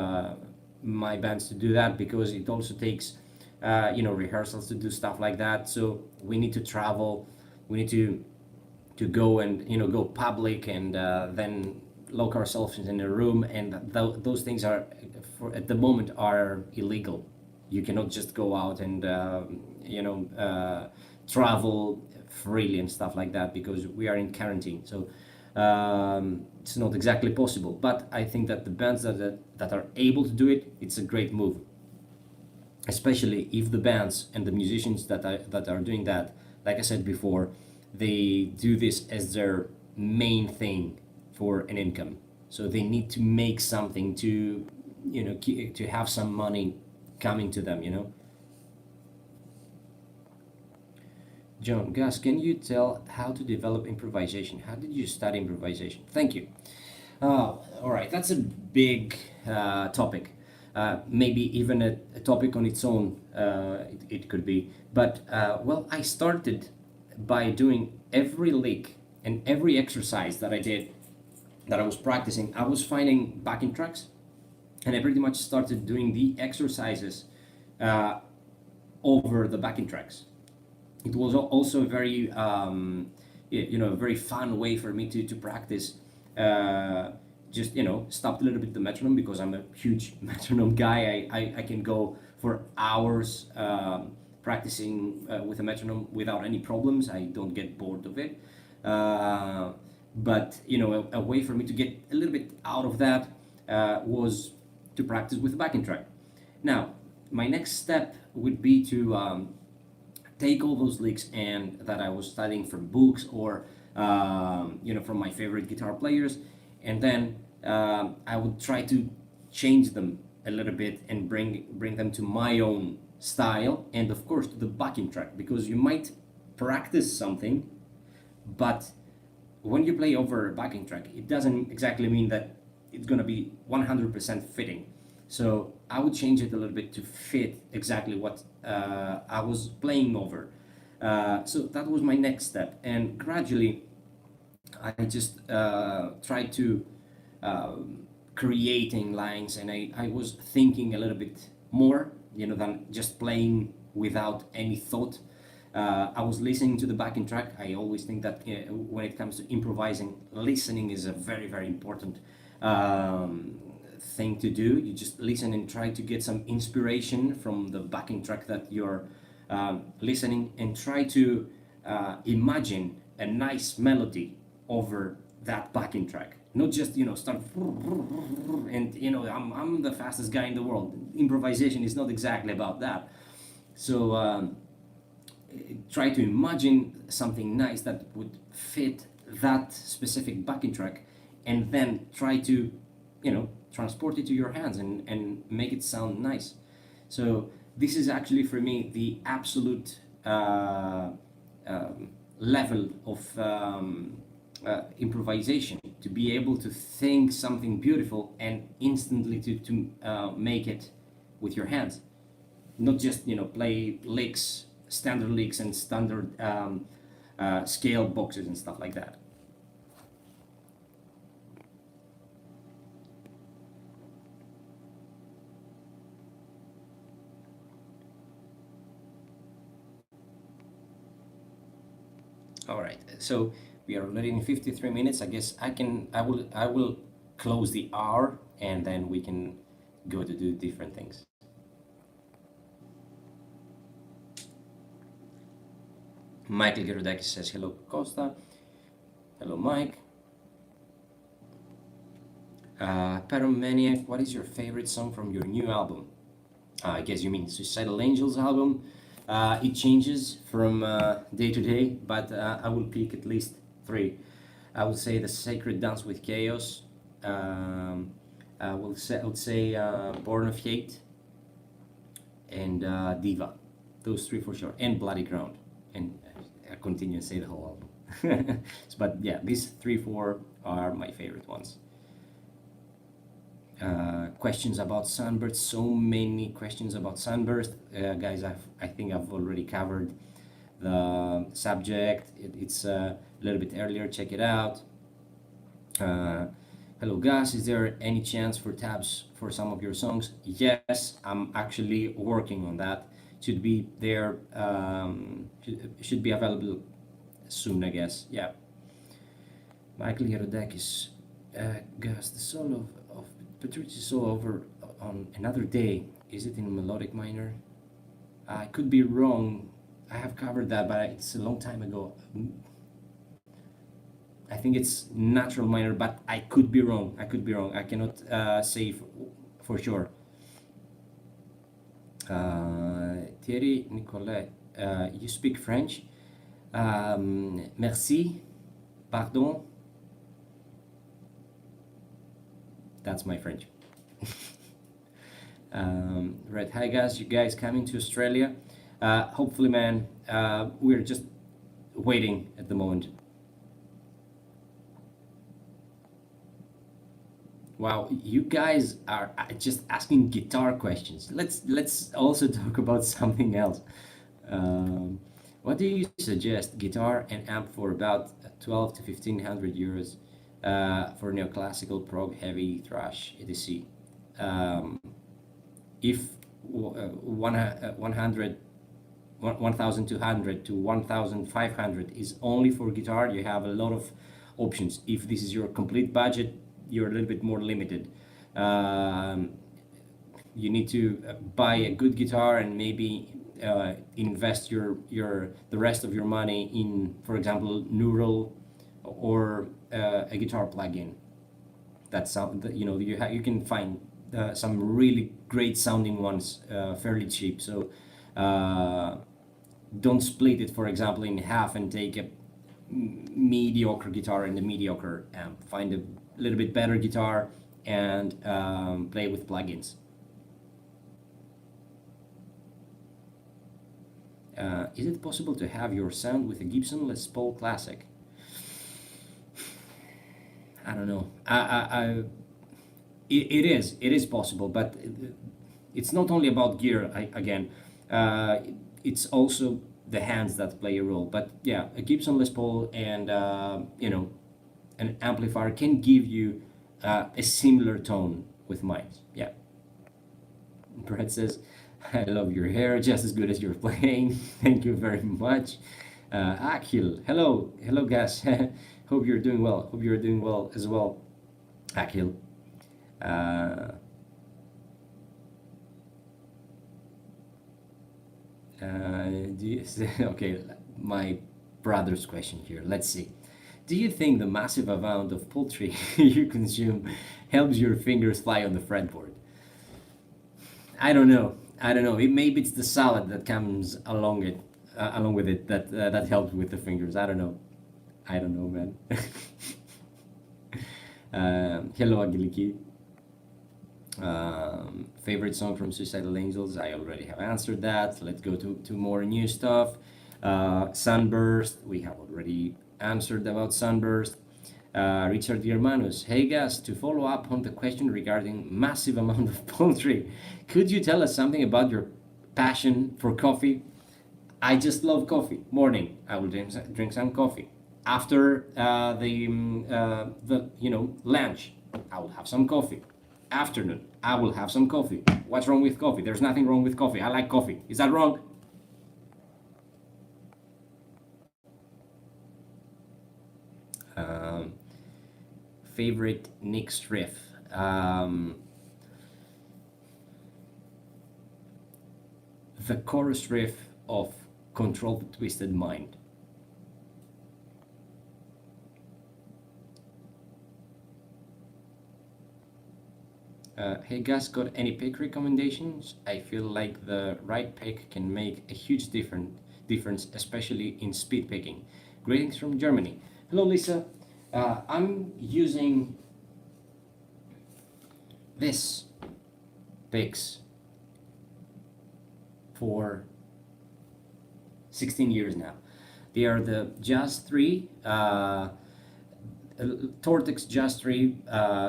my bands to do that, because it also takes rehearsals to do stuff like that. So we need to travel, we need to go and go public, and then lock ourselves in a room, and those things are, for at the moment, are illegal. You cannot just go out and travel freely and stuff like that, because we are in quarantine. So it's not exactly possible, but I think that the bands that are able to do it, it's a great move, especially if the bands and the musicians that are doing that, like I said before, they do this as their main thing for an income. So they need to make something to, to have some money coming to them. John, Gus, can you tell how to develop improvisation? How did you study improvisation? Thank you. All right, that's a big topic. Maybe even a topic on its own, it could be. But, well, I started by doing every lick And every exercise that I did, that I was practicing, I was finding backing tracks, and I pretty much started doing the exercises uh, over the backing tracks. It was also a very a very fun way for me to practice. Just stopped a little bit the metronome, because I'm a huge metronome guy. I can go for hours practicing with a metronome without any problems. I don't get bored of it. uh, but a way for me to get a little bit out of that was to practice with a backing track. Now, my next step would be to take all those licks and that I was studying from books, or from my favorite guitar players, and then I would try to change them a little bit and bring them to my own style, and of course to the backing track, because you might practice something, but when you play over a backing track, it doesn't exactly mean that it's going to be 100% fitting. So I would change it a little bit to fit exactly what I was playing over. So that was my next step. And gradually, I just tried to creating lines, and I was thinking a little bit more, than just playing without any thought. I was listening to the backing track. I always think that when it comes to improvising, listening is a very, very important thing to do. You just listen and try to get some inspiration from the backing track that you're listening, and try to imagine a nice melody over that backing track. Not just start and I'm the fastest guy in the world. Improvisation is not exactly about that. So try to imagine something nice that would fit that specific backing track, and then try to transport it to your hands and make it sound nice. So this is actually for me the absolute level of improvisation, to be able to think something beautiful and instantly to make it with your hands, not just play licks, standard licks and standard scale boxes and stuff like that. All right, so we are already in 53 minutes. I guess I will close the hour, and then we can go to do different things. Michael Gerudakis says hello, Costa. Hello, Mike. Pyromaniac, what is your favorite song from your new album? I guess you mean Suicidal Angels album. It changes from day to day, but I will pick at least three. I would say The Sacred Dance with Chaos. I would say Born of Hate and Diva. Those three for sure, and Bloody Ground. And I continue to say the whole album. But yeah, these three, four are my favorite ones. Questions about Sunburst. So many questions about Sunburst. Guys, I think I've already covered the subject. It's a little bit earlier. Check it out. Hello, Gus. Is there any chance for tabs for some of your songs? Yes, I'm actually working on that. Should be there. Should be available soon, I guess. Yeah. Michael Yerodakis. Gus, the solo of Petrucci's solo over on Another Day, is it in melodic minor? I could be wrong. I have covered that, but it's a long time ago. I think it's natural minor, but I could be wrong. I could be wrong. I cannot say for sure. Thierry Nicolet, you speak French? Merci, pardon. That's my French. Right, hi guys, you guys coming to Australia? Hopefully, man. We're just waiting at the moment. Wow, you guys are just asking guitar questions. Let's also talk about something else. Um, What do you suggest? Guitar and amp for about 12 to 1500 euros for neoclassical, prog, heavy, thrash, etc. Um, if 100 1200 to 1500 is only for guitar, you have a lot of options. If this is your complete budget, you're a little bit more limited. um, you need to buy a good guitar and maybe invest your the rest of your money in, for example, neural or a guitar plugin. That's you know, you can find some really great sounding ones fairly cheap. So uh, don't split it, for example, in half and take a mediocre guitar and a mediocre amp. Find a little bit better guitar and play with plugins. Is it possible to have your sound with a Gibson Les Paul Classic? I don't know. It is possible, but it's not only about gear. Again, uh, it's also the hands that play a role. But yeah, a Gibson Les Paul and an amplifier can give you a similar tone with mine. Yeah. Brett says, "I love your hair just as good as you're playing." Thank you very much. Akhil, hello, guys. Hope you're doing well. Hope you're doing well as well, Akhil. Uh, okay, my brother's question here. Let's see. Do you think the massive amount of poultry you consume helps your fingers fly on the fretboard? I don't know. I don't know. Maybe it's the salad that comes along with it that helps with the fingers. I don't know. I don't know, man. Hello, Agiliki. Favorite song from Suicidal Angels? I already have answered that. Let's go to more new stuff. Sunburst. We have already answered about Sunburst. Richard Germanus. Hey guys, to follow up on the question regarding massive amount of poultry, could you tell us something about your passion for coffee? I just love coffee. Morning, I will drink some coffee. After the lunch, I will have some coffee. Afternoon, I will have some coffee. What's wrong with coffee? There's nothing wrong with coffee. I like coffee. Is that wrong? Um, Favorite Nick's riff. The chorus riff of Control the Twisted Mind. Hey guys, got any pick recommendations? I feel like the right pick can make a huge difference, especially in speed picking. Greetings from Germany. Hello, Lisa. I'm using this picks for 16 years now. They are the Jazz 3, Tortex Jazz 3.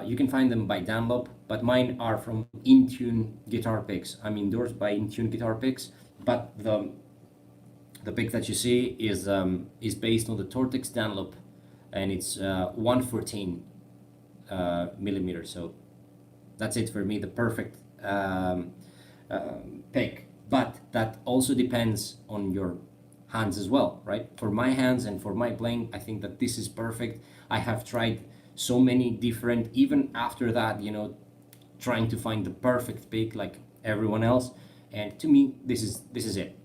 You can find them by Dunlop, but mine are from Intune Guitar Picks. I'm endorsed by Intune Guitar Picks, but the pick that you see is based on the Tortex Dunlop, and it's 114 millimeters. So that's it for me, the perfect pick. But that also depends on your hands as well, right? For my hands and for my playing, I think that this is perfect. I have tried so many different, even after that, trying to find the perfect pick like everyone else. And to me, this is it.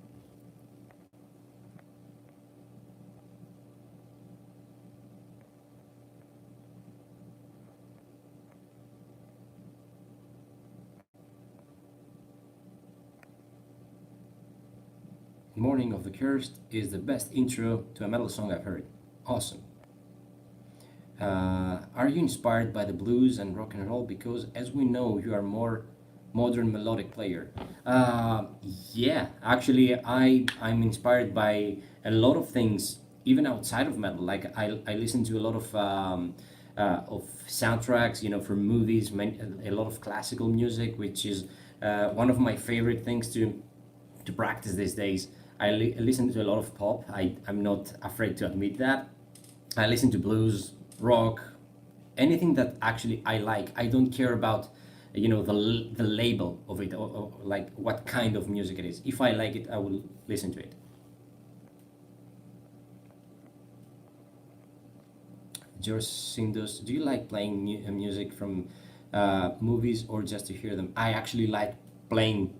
Morning of the Cursed is the best intro to a metal song I've heard. Awesome. Are you inspired by the blues and rock and roll? Because as we know, you are more modern melodic player. Yeah, actually, I'm inspired by a lot of things, even outside of metal. Like I listen to a lot of soundtracks, from movies, a lot of classical music, which is one of my favorite things to practice these days. listen to a lot of pop. I'm not afraid to admit that. I listen to blues, rock, anything that actually I like. I don't care about, the label of it, or like what kind of music it is. If I like it, I will listen to it. George Sindos, do you like playing music from movies or just to hear them? I actually like playing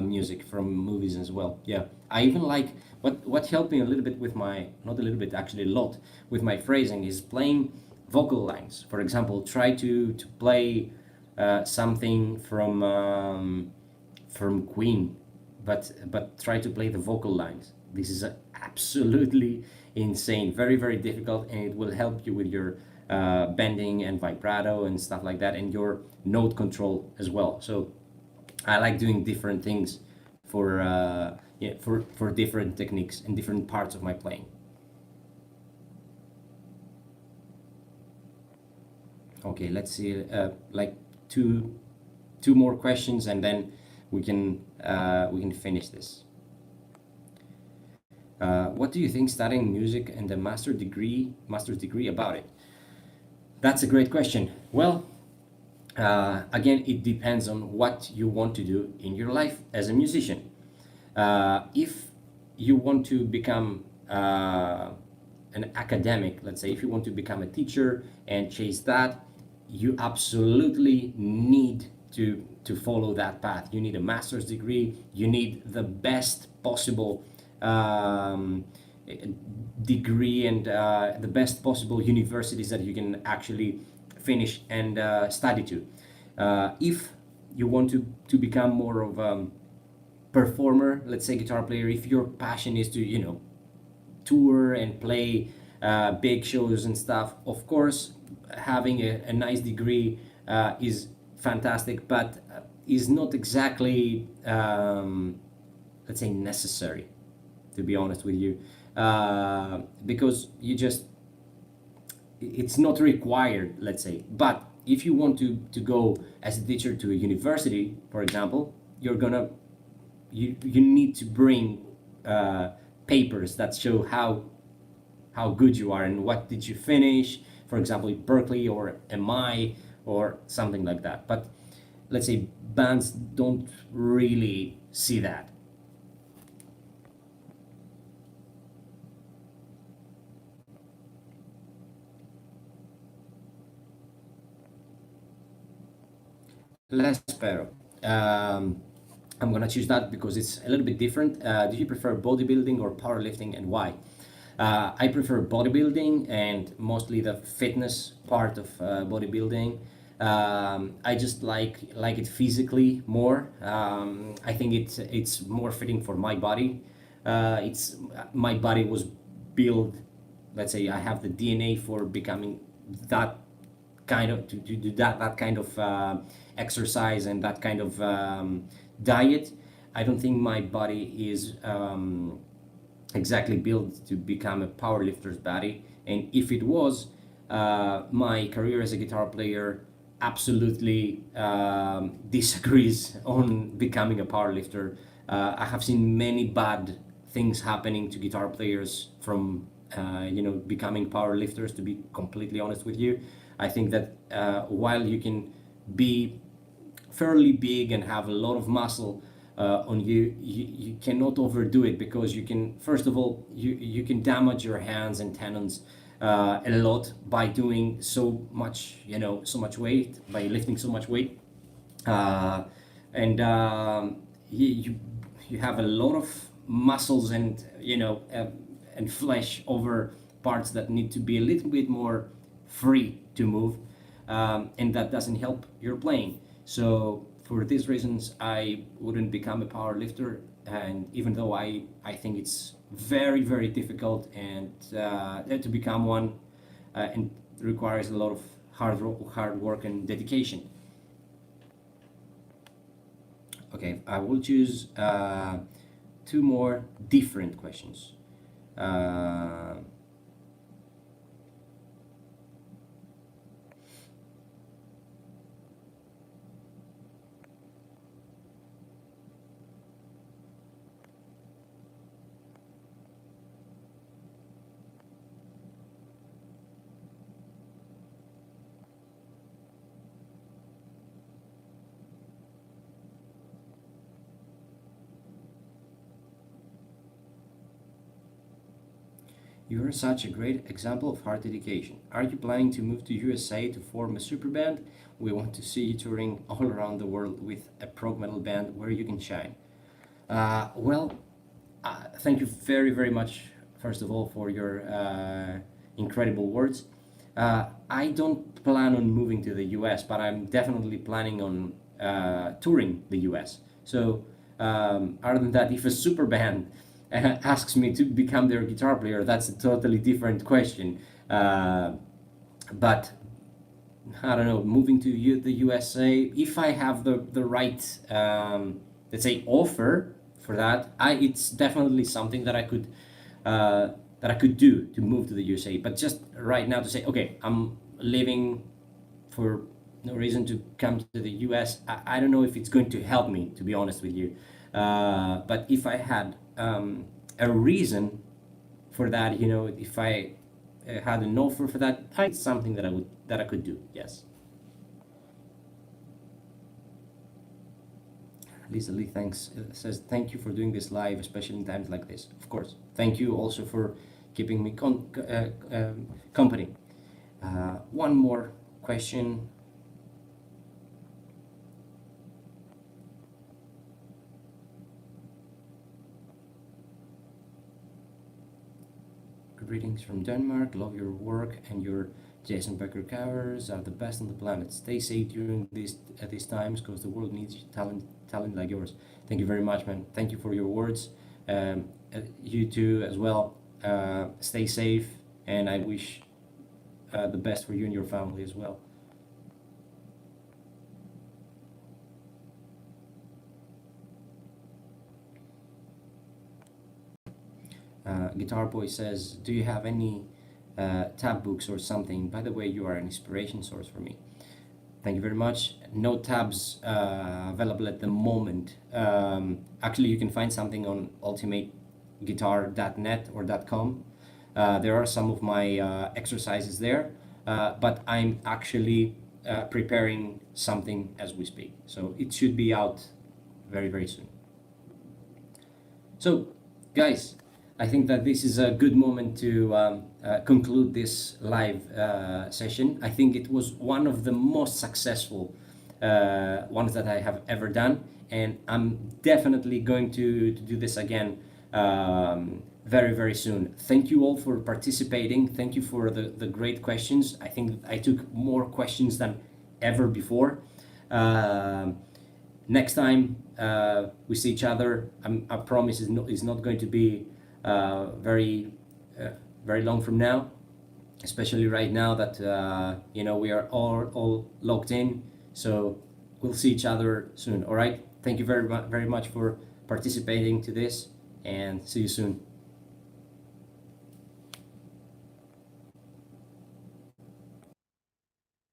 music from movies as well. Yeah, I even like what helped me a little bit with my, not a little bit, actually a lot, with my phrasing is playing vocal lines. For example, try to play something from Queen, but try to play the vocal lines. This is absolutely insane, very very difficult, and it will help you with your bending and vibrato and stuff like that, and your note control as well. So I like doing different things for yeah, for different techniques and different parts of my playing. Okay, let's see, like two more questions, and then we can finish this. What do you think studying music and a master's degree about it? That's a great question. Well, again, it depends on what you want to do in your life as a musician. If you want to become an academic, let's say, if you want to become a teacher and chase that, you absolutely need to follow that path. You need a master's degree. You need the best possible um, degree, and the best possible universities that you can actually finish and study to. If you want to become more of a performer, let's say guitar player, if your passion is to, tour and play big shows and stuff, of course, having a nice degree is fantastic, but is not exactly, let's say, necessary, to be honest with you, because it's not required, let's say. But if you want to go as a teacher to a university, for example, you need to bring papers that show how good you are and what did you finish, for example, in Berkeley or MI or something like that. But let's say bands don't really see that. L'espero. I'm gonna choose that because it's a little bit different. Do you prefer bodybuilding or powerlifting, and why? I prefer bodybuilding, and mostly the fitness part of bodybuilding. I just like it physically more. I think it's more fitting for my body. It's My body was built. Let's say I have the DNA for becoming that kind of, to do that kind of exercise and that kind of diet. I don't think my body is exactly built to become a power lifter's body. And if it was, my career as a guitar player absolutely disagrees on becoming a power lifter. I have seen many bad things happening to guitar players from becoming power lifters. To be completely honest with you, I think that while you can be fairly big and have a lot of muscle on you, you cannot overdo it, because you can, first of all, you can damage your hands and tendons a lot by doing so much, so much weight, by lifting so much weight. uh, and you you have a lot of muscles and and flesh over parts that need to be a little bit more free to move, and that doesn't help your playing. So for these reasons, I wouldn't become a power lifter. And even though I think it's very very difficult and to become one, and requires a lot of hard work and dedication. Okay, I will choose two more different questions. Uh, You are such a great example of hard dedication. Are you planning to move to USA to form a super band? We want to see you touring all around the world with a prog metal band where you can shine. Well, thank you very, very much, first of all, for your incredible words. I don't plan on moving to the US, but I'm definitely planning on touring the US. So, other than that, if a super band asks me to become their guitar player, that's a totally different question. But I don't know, moving to the USA, if I have the right, let's say, offer for that, it's definitely something uh, that I could do to move to the USA. But just right now to say, okay, I'm leaving for no reason to come to the US, I don't know if it's going to help me, to be honest with you. But if I had a reason for that, you know, if I had an offer for that, it's something that I could do. Yes. Lisa Lee thanks says thank you for doing this live, especially in times like this. Of course. Thank you also for keeping me company. One more question. Greetings from Denmark. Love your work and your Jason Becker covers are the best on the planet. Stay safe during these times because the world needs talent like yours. Thank you very much, man. Thank you for your words. You too as well. Stay safe, and I wish the best for you and your family as well. Guitar Boy says, do you have any tab books or something? By the way, you are an inspiration source for me. Thank you very much. No tabs available at the moment. Actually, you can find something on ultimateguitar.net or .com. There are some of my exercises there, but I'm actually preparing something as we speak. So it should be out very, very soon. So, guys, I think that this is a good moment to conclude this live session. I think it was one of the most successful ones that I have ever done, and I'm definitely going to do this again very, very soon. Thank you all for participating. Thank you for the great questions. I think I took more questions than ever before. Next time we see each other, I promise is not going to be very long from now, especially right now that you know, we are all locked in. So we'll see each other soon. All right. Thank you very much for participating to this, and see you soon.